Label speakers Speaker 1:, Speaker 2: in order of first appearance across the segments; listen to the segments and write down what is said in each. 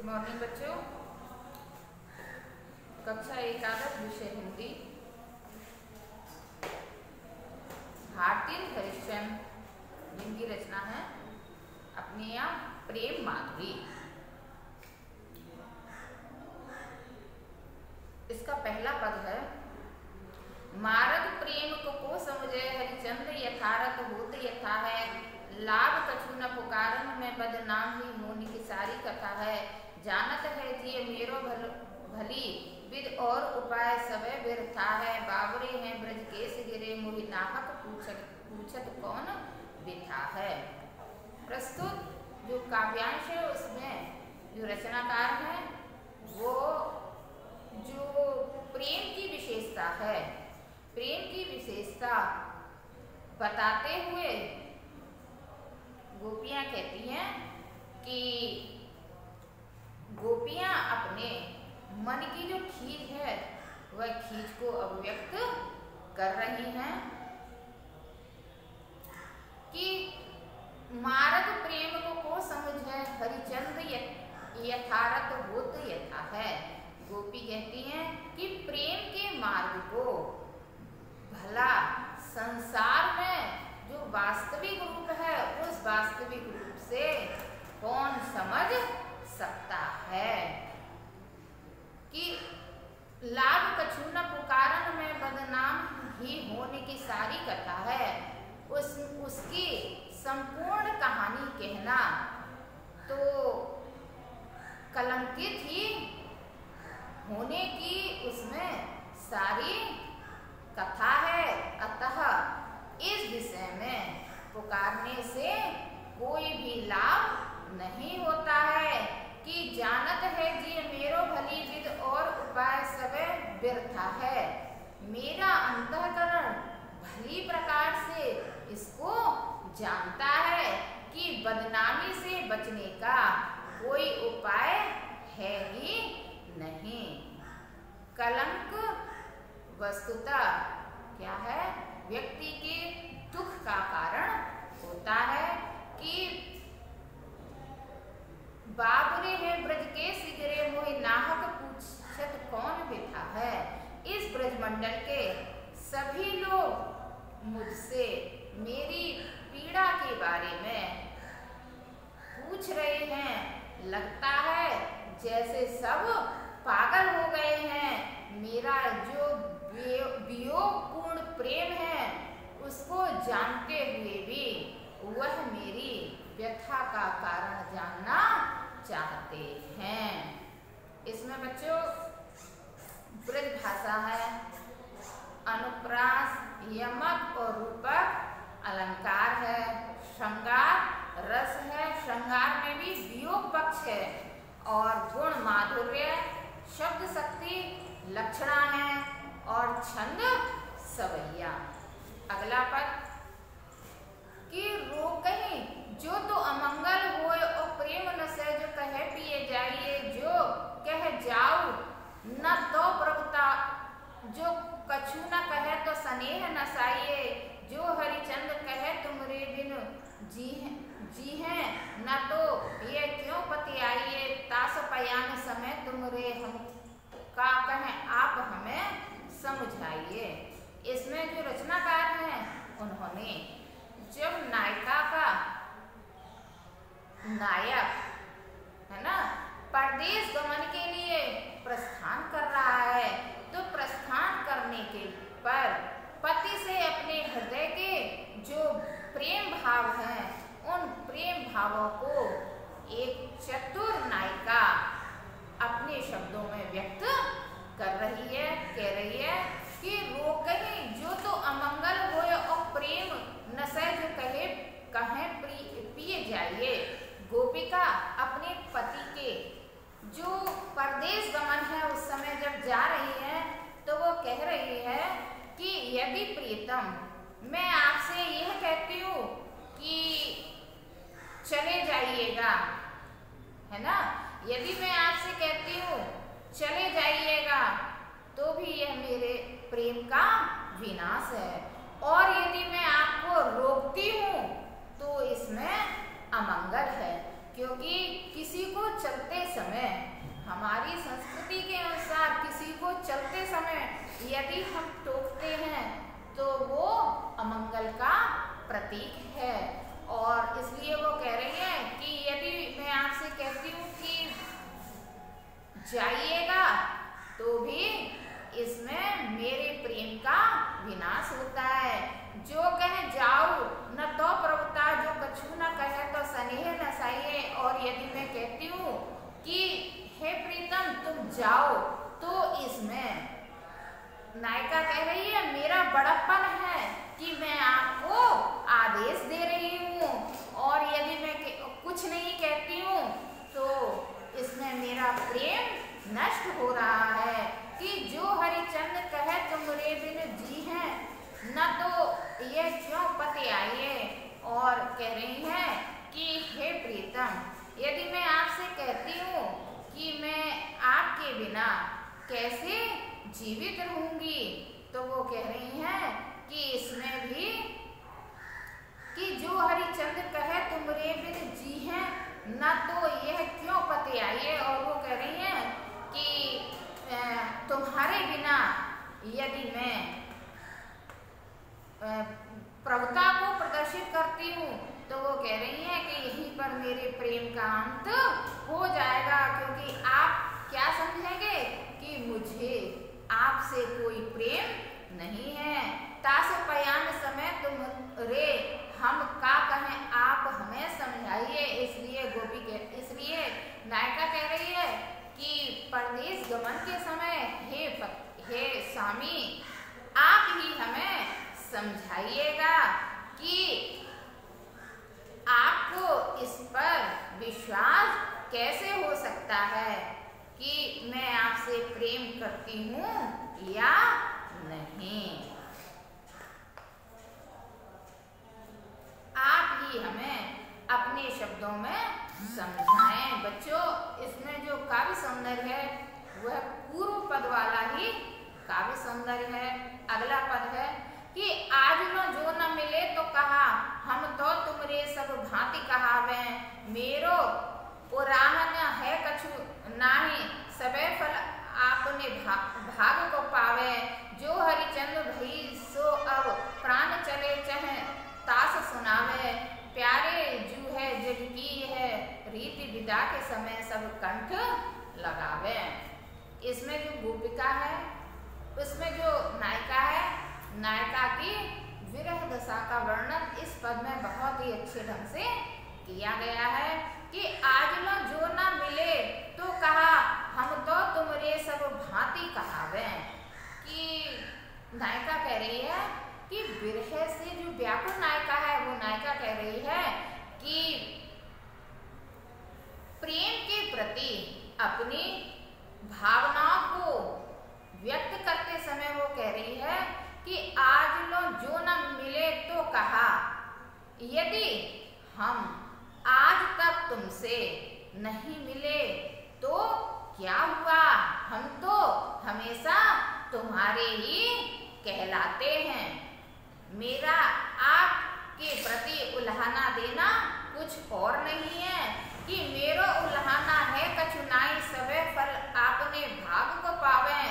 Speaker 1: Morning बच्चों, कक्षा एकादश विषय हिंदी। भारतीय हरिश्चंद्र जिनकी रचना है अपने यहाँ प्रेम माधुरी। इसका पहला पद है, मारग प्रेम को समझे हरिचंद्र यथारथ होत यथा है, लाभ कछु न पुकारन में बदनाम ही होने की सारी कथा है। जानत है जिय मेरो भली विद और उपाय सबे व्यर्था है, बावरे हैं ब्रज केस गिरे मोहि नाहक पूछत कौन बिथा है। प्रस्तुत जो काव्यांश है उसमें जो रचनाकार है वो जो प्रेम की विशेषता है, प्रेम की विशेषता बताते हुए गोपियां कहती हैं कि गोपियां अपने मन की जो खीज है वह खीज को अभिव्यक्त कर रही हैं कि मारग प्रेम को समझ है हरिचंद्र यथारथ होत यथा है। गोपी कहती हैं कि प्रेम के मार्ग को भला संसार में जो वास्तविक रूप है उस वास्तविक रूप से कौन समझ सकता है कि लाभ कछु न पुकारन में बदनाम ही होने की सारी कथा है। उसकी संपूर्ण कहानी कहना तो कलंकित ही होने की उसमें सारी कथा है। अतः इस विषय में पुकारने से कोई भी लाभ नहीं होता है कि जानत है जी मेरो भली विद और उपाय सबे व्यर्था है। मेरा अंतःकरण भली प्रकार से इसको जानता है कि बदनामी से बचने का कोई उपाय है ही नहीं। कलंक वस्तुतः क्या है, व्यक्ति के दुख का कारण होता है कि बाबरे है ब्रज के सिगरे मोहि नाहक पूछत कौन बिथा है। इस ब्रजमंडल के सभी लोग मुझसे मेरी पीड़ा के बारे में पूछ रहे हैं। लगता है जैसे सब पागल हो गए हैं। मेरा जो वियोगपूर्ण प्रेम है उसको जानते हुए भी वह मेरी व्यथा का कारण जानना चाहते हैं। इसमें बच्चों ब्रज भाषा है, अनुप्रास, यमक और रूपक अलंकार है, श्रृंगार रस है, श्रृंगार में भी वियोग पक्ष है और गुण माधुर्य शब्द शक्ति लक्षणा है और छंद सवैया। अगला पद कि रोकहि जो तो अमंगल होय और प्रेम न से जो कहे पिए जाइए, जो कह जाऊ न तो प्रभुता, जो कछु न कहे तो स्नेह न साइए, जो हरिचंद्र कहे तुमरे बिन जी हैं न तो ये क्यों पति आइए, तास पयान समय तुमरे हम का कहें आप हमें समझाइए। इसमें जो रचनाकार हैं उन्होंने जब नायिका का नायक है ना परदेश गमन के लिए प्रस्थान कर रहा है तो प्रस्थान करने के पर पति से अपने हृदय के जो प्रेम भाव हैं उन प्रेम भावों को एक चतुर नायिका अपने शब्दों में व्यक्त कर रही है, कह रही है कि रोकहि जो तो अमंगल होय और प्रेम न सह जो कहें पिए जाइए। गोपिका अपने पति के जो परदेश गमन है उस समय जब जा रही है तो वो कह रही है कि यदि प्रियतम मैं आपसे यह कहती हूँ कि चले जाइएगा, है ना, यदि मैं आपसे कहती हूँ चले जाइएगा तो भी यह मेरे प्रेम का विनाश है, और यदि मैं आपको रोकती हूँ तो इसमें अमंगल है। क्योंकि किसी को चलते समय, हमारी संस्कृति के अनुसार किसी को चलते समय यदि हम टोकते हैं तो वो अमंगल का प्रतीक है। और इसलिए वो कह रही है कि यदि मैं आपसे कहती हूँ कि जाइएगा तो भी इसमें मेरे प्रेम का विनाश होता है। जो कहे जाओ न तो प्रभुता, जो कछु न कहे तो स्नेह न सहे। और यदि मैं कहती हूँ कि हे प्रीतम तुम जाओ, तो इसमें नायिका कह रही है मेरा बड़प्पन है कि मैं आपको आदेश दे रही हूँ। और यदि मैं कुछ नहीं कहती हूँ तो इसमें मेरा प्रेम नष्ट हो रहा है। कि जो हरिचंद्र कहे तुमरे बिन जी हैं, न तो ये क्यों पति आइए। और कह रही हैं कि हे प्रीतम, यदि मैं आपसे कहती हूँ कि मैं आपके बिना कैसे जीवित रहूंगी, तो वो कह रही हैं कि इसमें भी कि जो हरिचंद्र कहे तुमरे बिन जी हैं, न तो यह क्यों पति आइए। और वो कह रही हैं कि तुम्हारे बिना यदि मैं प्रभुता को प्रदर्शित करती हूँ, तो वो कह रही हैं कि यहीं पर मेरे प्रेम का अंत हो जाएगा। क्योंकि आप क्या समझेंगे कि मुझे आपसे कोई प्रेम नहीं है। तास पयान समय तुम रे हम का कहें, आप हमें समझाइए। इसलिए नायिका कह रही है कि परदेश गमन के समय हे स्वामी, आप ही हमें समझाइएगा कि आपको इस पर विश्वास कैसे हो सकता है कि मैं आपसे प्रेम करती हूँ या नहीं। आप ही हमें अपने शब्दों में समझाएं। बच्चों, इसमें जो काव्य सौंदर्य है वह पूर्व पद वाला ही काव्य सौंदर्य है। अगला पद है कि आज न जो न मिले तो कहा, हम तो तुमरे सब भांति कहावे। मेरो उराहन है कछु नाही, सबे फल आपने भाग को पावे। जो हरिचंद्र भई सो अब प्राण चले चहे तास सुनावे। प्यारे जू है जग की है रीति विदा के समय सब कंठ लगावे। इसमें जो गोपिका है, उसमें जो नायिका है, नायिका की विरह दशा का वर्णन इस पद में बहुत ही अच्छे ढंग से किया गया है कि आज न जो न मिले तो कहा, हम तो तुमरे सब भांति कहावे। कि नायिका कह रही है कि विरह से जो व्याकुल नायिका है, वो नायिका कह रही है कि प्रेम के प्रति अपनी भावनाओं को व्यक्त करते समय वो कह रही है कि आज लो जो न मिले तो कहा, यदि हम आज तक तुमसे नहीं मिले तो क्या हुआ, हम तो हमेशा तुम्हारे ही कहलाते हैं। मेरा आपके प्रति उल्हाना देना कुछ और नहीं है कि मेरो उल्हाना है कछु नाई, सबे फल आपने भाग को पावे।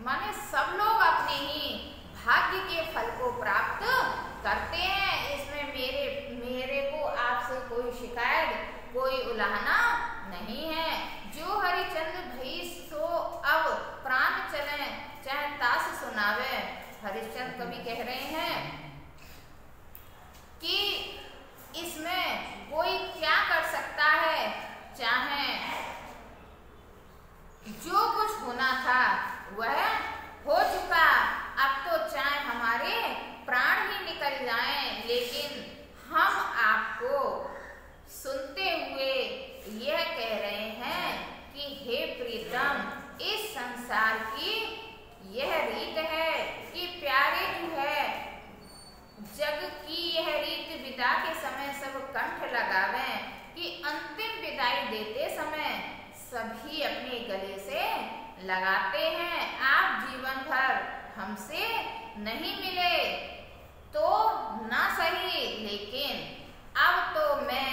Speaker 1: माने सब लोग अपने ही भाग्य के फल को प्राप्त करते हैं। इसमें मेरे को आपसे कोई शिकायत, कोई उल्हाना नहीं है। जो हरिचंद्र भई सो अब प्राण चले चाहे तास सुनावे। हरिश्चंद्र कवि कह रहे हैं कि इसमें कोई क्या कर सकता है, चाहे जो कुछ होना था वह हो चुका, अब तो चाहे हमारे प्राण ही निकल जाएं, लेकिन हम आपको सुनते हुए यह कह रहे हैं कि हे प्रीतम, इस संसार की यह रीत है कि प्यारे जो है जग की यह रीत विदा के समय सब कंठ लगावे। कि अंतिम विदाई देते समय सभी अपने गले से लगाते हैं। आप जीवन भर हमसे नहीं मिले तो ना सही, लेकिन अब तो मैं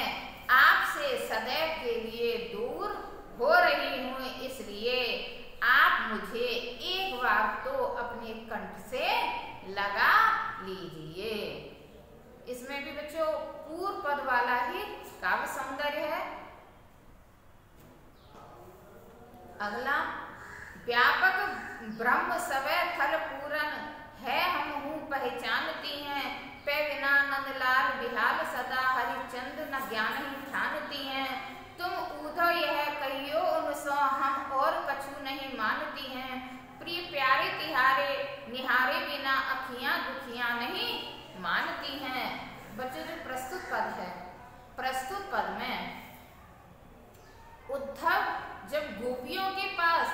Speaker 1: आपसे आपसे सदैव के लिए दूर हो रही हूँ, इसलिए आप मुझे एक बार तो अपने कंठ से लगा लीजिए। इसमें भी बच्चों पूर्व पद वाला ही काव्य सौंदर्य है। अगला, व्यापक ब्रह्म सवै थल पूरन है हम हूँ पहचानती हैं, पे बिना नंदलाल बिहाल सदा हरिचंद न ज्ञान ही ठानती हैं, तुम ऊधो यह कहियो उनसो हम और कछु नहीं मानती हैं, प्रिय प्यारे तिहारे निहारे बिना अखियां दुखियां नहीं मानती हैं। बच्चों जो प्रस्तुत पद है, प्रस्तुत पद में उद्धव जब गोपियों के पास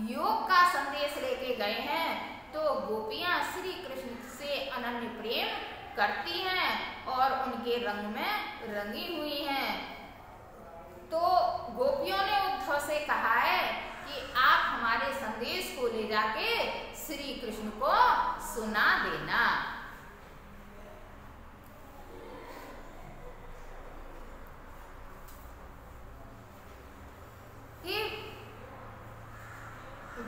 Speaker 1: योग का संदेश लेके गए हैं तो गोपियां श्री कृष्ण से अनन्य प्रेम करती हैं और उनके रंग में रंगी हुई हैं। तो गोपियों ने उद्धव से कहा है कि आप हमारे संदेश को ले जाके श्री कृष्ण को सुना देना।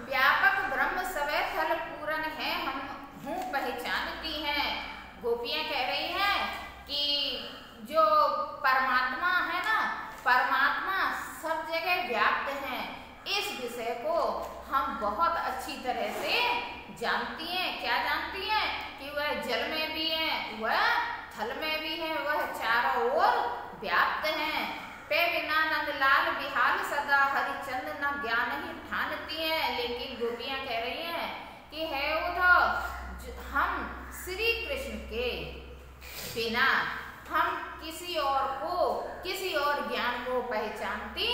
Speaker 1: व्यापक ब्रह्म सवै थल पूरन है हम हूँ पहचानती हैं। गोपियां कह रही हैं कि जो परमात्मा है ना, परमात्मा सब जगह व्याप्त हैं, इस विषय को हम बहुत अच्छी तरह से जानती हैं। क्या जानती हैं? कि वह जल में भी है, वह थल में भी है, वह चारों ओर व्याप्त हैं। पे बिना नंदलाल बिहाल सदा हरिचंद न ज्ञान ही ठानती हैं। लेकिन गोपियां कह रही हैं कि है उद्धव, हम श्री कृष्ण के बिना हम किसी और ज्ञान को पहचानती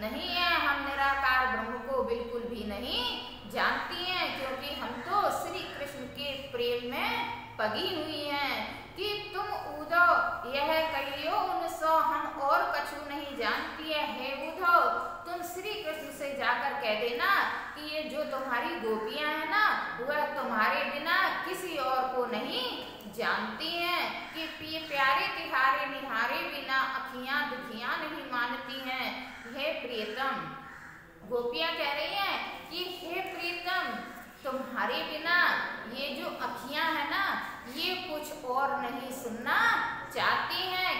Speaker 1: नहीं है, हम निराकार ब्रह्म को बिल्कुल भी नहीं जानती हैं, क्योंकि हम तो श्री कृष्ण के प्रेम में पगी हुई हैं। कि तुम उद्धव यह कहियो उनसो हम और कछु नहीं जानती है। हे उद्धव, तुम श्री कृष्ण से जाकर कह देना कि ये जो तुम्हारी गोपियां हैं ना, वह तुम्हारे बिना किसी और को नहीं जानती हैं, कि प्यारे तिहारे निहारे बिना अखियां दुखियां नहीं मानती हैं। हे प्रियतम, गोपियां कह रही हैं कि हे प्रियतम, तुम्हारे बिना ये जो अखियां है ना, ये कुछ और नहीं सुनना चाहती हैं,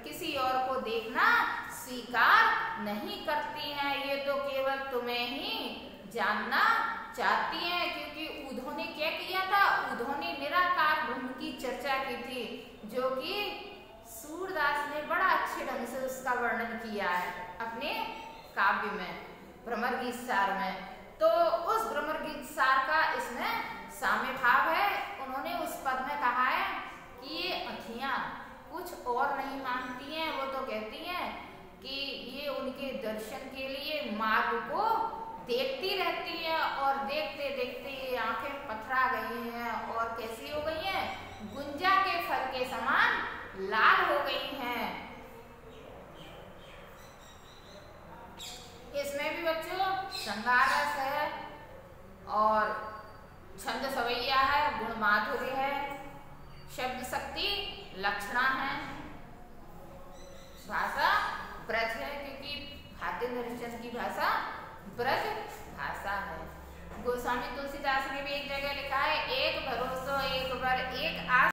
Speaker 1: किसी और को देखना स्वीकार नहीं करती हैं, ये तो केवल तुम्हें ही जानना चाहती हैं। क्योंकि उद्धव ने क्या किया था? उद्धव ने निराकार ब्रह्म की चर्चा की थी, जो कि सूरदास ने बड़ा अच्छे ढंग से उसका वर्णन किया है अपने काव्य में, भ्रमर गीत सार में। तो उस भ्रमर गीत सार का इसमें साम्य भाव है। उन्होंने उस पद में कहा है कि ये अखियां कुछ और नहीं मानती हैं, वो तो कहती हैं कि ये उनके दर्शन के लिए मार्ग को देखती रहती है, और देखते देखते ये आंखें पथरा गई हैं और कैसी हो गई हैं? गुंजा के फल के समान लाल हो गई हैं। इसमें भी बच्चों श्रृंगार रस है और छंद सवैया है, गुण माधुर्य है, शब्द शक्ति लक्षणा है, भाषा ब्रज है, क्योंकि भारतेंद्र हरिश्चंद्र की भाषा ब्रज भाषा है। गोस्वामी तुलसीदास ने भी एक जगह लिखा है, एक भरोसो एक बर एक आस